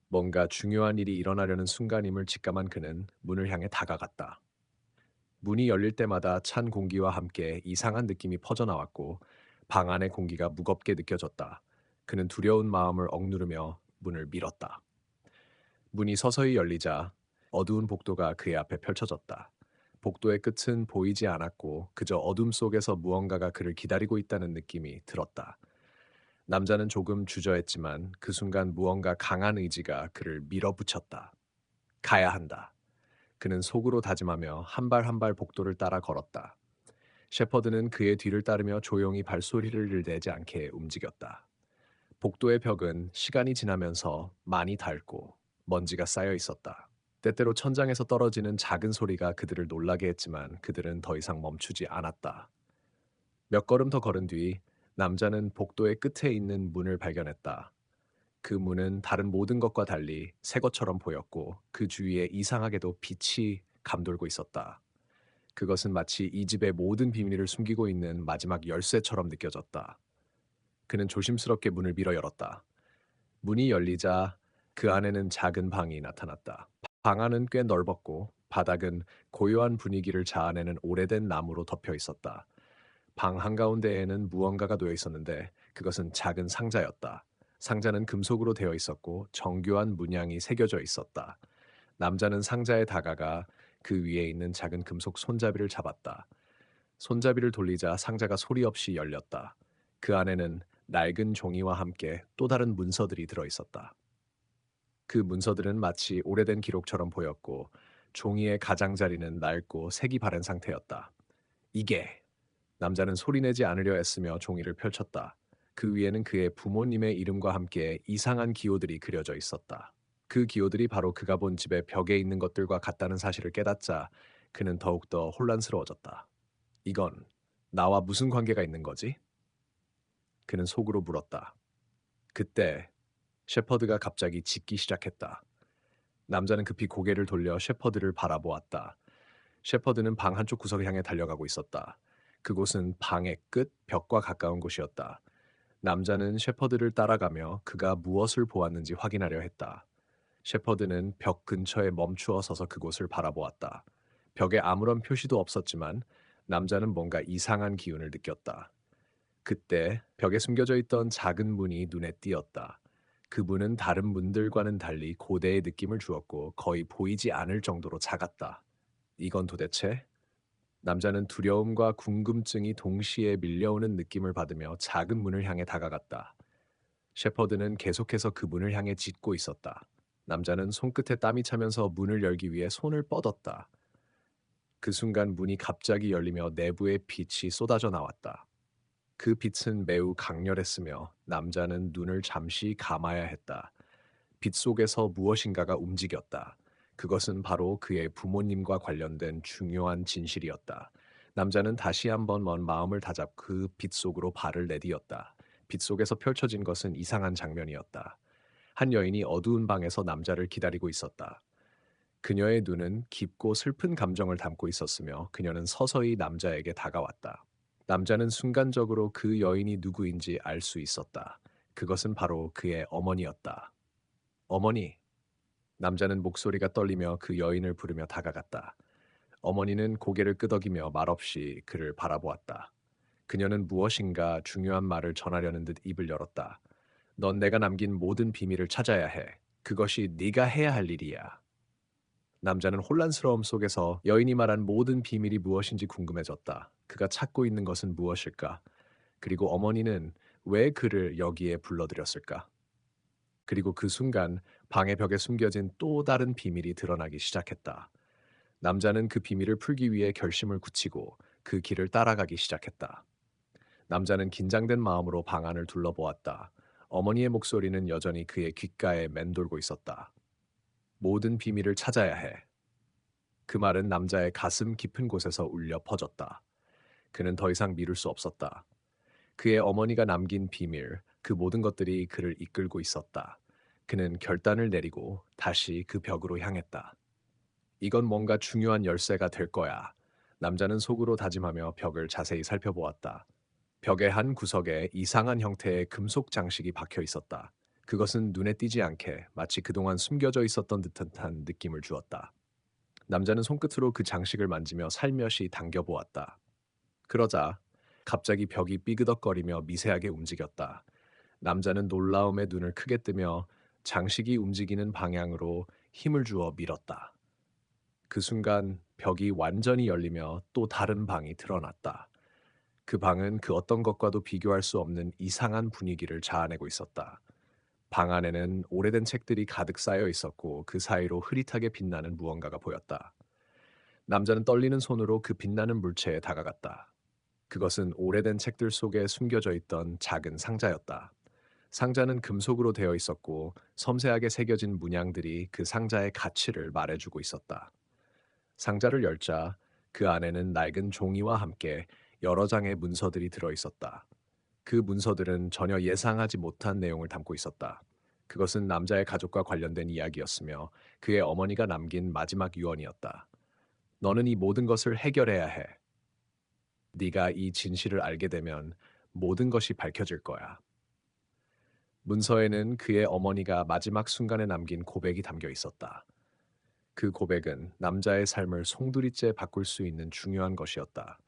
뭔가 중요한 일이 일어나려는 순간임을 직감한 그는 문을 향해 다가갔다. 문이 열릴 때마다 찬 공기와 함께 이상한 느낌이 퍼져나왔고 방 안의 공기가 무겁게 느껴졌다. 그는 두려운 마음을 억누르며 문을 밀었다. 문이 서서히 열리자 어두운 복도가 그의 앞에 펼쳐졌다. 복도의 끝은 보이지 않았고 그저 어둠 속에서 무언가가 그를 기다리고 있다는 느낌이 들었다. 남자는 조금 주저했지만 그 순간 무언가 강한 의지가 그를 밀어붙였다. 가야 한다. 그는 속으로 다짐하며 한 발 한 발 복도를 따라 걸었다. 셰퍼드는 그의 뒤를 따르며 조용히 발소리를 내지 않게 움직였다. 복도의 벽은 시간이 지나면서 많이 닳고 먼지가 쌓여 있었다. 때때로 천장에서 떨어지는 작은 소리가 그들을 놀라게 했지만 그들은 더 이상 멈추지 않았다. 몇 걸음 더 걸은 뒤 남자는 복도의 끝에 있는 문을 발견했다. 그 문은 다른 모든 것과 달리 새 것처럼 보였고 그 주위에 이상하게도 빛이 감돌고 있었다. 그것은 마치 이 집의 모든 비밀을 숨기고 있는 마지막 열쇠처럼 느껴졌다. 그는 조심스럽게 문을 밀어 열었다. 문이 열리자 그 안에는 작은 방이 나타났다. 방 안은 꽤 넓었고 바닥은 고요한 분위기를 자아내는 오래된 나무로 덮여 있었다. 방 한가운데에는 무언가가 놓여 있었는데 그것은 작은 상자였다. 상자는 금속으로 되어 있었고 정교한 문양이 새겨져 있었다. 남자는 상자에 다가가 그 위에 있는 작은 금속 손잡이를 잡았다. 손잡이를 돌리자 상자가 소리 없이 열렸다. 그 안에는 낡은 종이와 함께 또 다른 문서들이 들어 있었다. 그 문서들은 마치 오래된 기록처럼 보였고 종이의 가장자리는 낡고 색이 바른 상태였다. 이게 남자는 소리내지 않으려 애쓰며 종이를 펼쳤다. 그 위에는 그의 부모님의 이름과 함께 이상한 기호들이 그려져 있었다. 그 기호들이 바로 그가 본 집의 벽에 있는 것들과 같다는 사실을 깨닫자 그는 더욱더 혼란스러워졌다. 이건 나와 무슨 관계가 있는 거지? 그는 속으로 물었다. 그때 셰퍼드가 갑자기 짖기 시작했다. 남자는 급히 고개를 돌려 셰퍼드를 바라보았다. 셰퍼드는 방 한쪽 구석을 향해 달려가고 있었다. 그곳은 방의 끝 벽과 가까운 곳이었다. 남자는 셰퍼드를 따라가며 그가 무엇을 보았는지 확인하려 했다. 셰퍼드는 벽 근처에 멈추어 서서 그곳을 바라보았다. 벽에 아무런 표시도 없었지만 남자는 뭔가 이상한 기운을 느꼈다. 그때 벽에 숨겨져 있던 작은 문이 눈에 띄었다. 그 문은 다른 문들과는 달리 고대의 느낌을 주었고 거의 보이지 않을 정도로 작았다. 이건 도대체? 남자는 두려움과 궁금증이 동시에 밀려오는 느낌을 받으며 작은 문을 향해 다가갔다. 셰퍼드는 계속해서 그 문을 향해 짖고 있었다. 남자는 손끝에 땀이 차면서 문을 열기 위해 손을 뻗었다. 그 순간 문이 갑자기 열리며 내부의 빛이 쏟아져 나왔다. 그 빛은 매우 강렬했으며 남자는 눈을 잠시 감아야 했다. 빛 속에서 무엇인가가 움직였다. 그것은 바로 그의 부모님과 관련된 중요한 진실이었다. 남자는 다시 한번 먼 마음을 다잡 그 빛 속으로 발을 내디었다. 빛 속에서 펼쳐진 것은 이상한 장면이었다. 한 여인이 어두운 방에서 남자를 기다리고 있었다. 그녀의 눈은 깊고 슬픈 감정을 담고 있었으며 그녀는 서서히 남자에게 다가왔다. 남자는 순간적으로 그 여인이 누구인지 알 수 있었다. 그것은 바로 그의 어머니였다. 어머니. 남자는 목소리가 떨리며 그 여인을 부르며 다가갔다. 어머니는 고개를 끄덕이며 말없이 그를 바라보았다. 그녀는 무엇인가 중요한 말을 전하려는 듯 입을 열었다. 넌 내가 남긴 모든 비밀을 찾아야 해. 그것이 네가 해야 할 일이야. 남자는 혼란스러움 속에서 여인이 말한 모든 비밀이 무엇인지 궁금해졌다. 그가 찾고 있는 것은 무엇일까? 그리고 어머니는 왜 그를 여기에 불러들였을까? 그리고 그 순간 방의 벽에 숨겨진 또 다른 비밀이 드러나기 시작했다. 남자는 그 비밀을 풀기 위해 결심을 굳히고 그 길을 따라가기 시작했다. 남자는 긴장된 마음으로 방 안을 둘러보았다. 어머니의 목소리는 여전히 그의 귓가에 맴돌고 있었다. 모든 비밀을 찾아야 해. 그 말은 남자의 가슴 깊은 곳에서 울려 퍼졌다. 그는 더 이상 미룰 수 없었다. 그의 어머니가 남긴 비밀, 그 모든 것들이 그를 이끌고 있었다. 그는 결단을 내리고 다시 그 벽으로 향했다. 이건 뭔가 중요한 열쇠가 될 거야. 남자는 속으로 다짐하며 벽을 자세히 살펴보았다. 벽의 한 구석에 이상한 형태의 금속 장식이 박혀 있었다. 그것은 눈에 띄지 않게 마치 그동안 숨겨져 있었던 듯한 느낌을 주었다. 남자는 손끝으로 그 장식을 만지며 살며시 당겨보았다. 그러자 갑자기 벽이 삐그덕거리며 미세하게 움직였다. 남자는 놀라움에 눈을 크게 뜨며 장식이 움직이는 방향으로 힘을 주어 밀었다. 그 순간 벽이 완전히 열리며 또 다른 방이 드러났다. 그 방은 그 어떤 것과도 비교할 수 없는 이상한 분위기를 자아내고 있었다. 방 안에는 오래된 책들이 가득 쌓여 있었고 그 사이로 흐릿하게 빛나는 무언가가 보였다. 남자는 떨리는 손으로 그 빛나는 물체에 다가갔다. 그것은 오래된 책들 속에 숨겨져 있던 작은 상자였다. 상자는 금속으로 되어 있었고 섬세하게 새겨진 문양들이 그 상자의 가치를 말해주고 있었다. 상자를 열자 그 안에는 낡은 종이와 함께 여러 장의 문서들이 들어 있었다. 그 문서들은 전혀 예상하지 못한 내용을 담고 있었다. 그것은 남자의 가족과 관련된 이야기였으며 그의 어머니가 남긴 마지막 유언이었다. 너는 이 모든 것을 해결해야 해. 네가 이 진실을 알게 되면 모든 것이 밝혀질 거야. 문서에는 그의 어머니가 마지막 순간에 남긴 고백이 담겨 있었다. 그 고백은 남자의 삶을 송두리째 바꿀 수 있는 중요한 것이었다.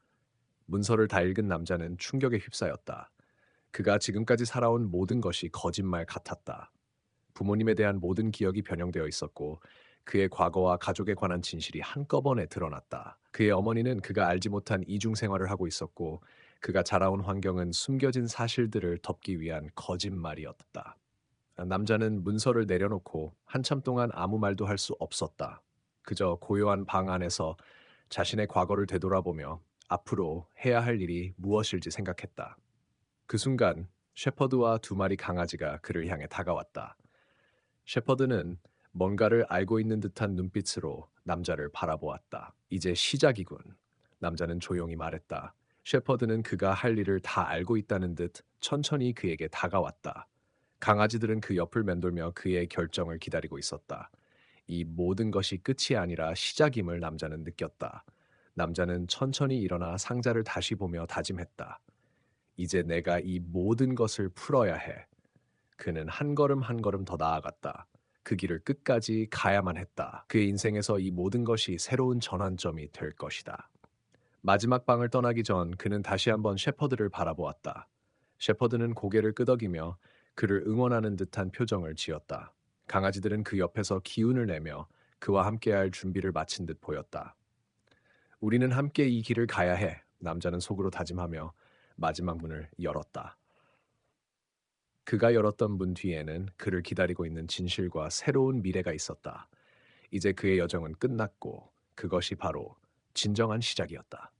문서를 다 읽은 남자는 충격에 휩싸였다. 그가 지금까지 살아온 모든 것이 거짓말 같았다. 부모님에 대한 모든 기억이 변형되어 있었고 그의 과거와 가족에 관한 진실이 한꺼번에 드러났다. 그의 어머니는 그가 알지 못한 이중 생활을 하고 있었고 그가 자라온 환경은 숨겨진 사실들을 덮기 위한 거짓말이었다. 남자는 문서를 내려놓고 한참 동안 아무 말도 할 수 없었다. 그저 고요한 방 안에서 자신의 과거를 되돌아보며 앞으로 해야 할 일이 무엇일지 생각했다. 그 순간 셰퍼드와 두 마리 강아지가 그를 향해 다가왔다. 셰퍼드는 뭔가를 알고 있는 듯한 눈빛으로 남자를 바라보았다. 이제 시작이군. 남자는 조용히 말했다. 셰퍼드는 그가 할 일을 다 알고 있다는 듯 천천히 그에게 다가왔다. 강아지들은 그 옆을 맴돌며 그의 결정을 기다리고 있었다. 이 모든 것이 끝이 아니라 시작임을 남자는 느꼈다. 남자는 천천히 일어나 상자를 다시 보며 다짐했다. 이제 내가 이 모든 것을 풀어야 해. 그는 한 걸음 한 걸음 더 나아갔다. 그 길을 끝까지 가야만 했다. 그의 인생에서 이 모든 것이 새로운 전환점이 될 것이다. 마지막 방을 떠나기 전 그는 다시 한번 셰퍼드를 바라보았다. 셰퍼드는 고개를 끄덕이며 그를 응원하는 듯한 표정을 지었다. 강아지들은 그 옆에서 기운을 내며 그와 함께할 준비를 마친 듯 보였다. 우리는 함께 이 길을 가야 해. 남자는 속으로 다짐하며 마지막 문을 열었다. 그가 열었던 문 뒤에는 그를 기다리고 있는 진실과 새로운 미래가 있었다. 이제 그의 여정은 끝났고 그것이 바로 진정한 시작이었다.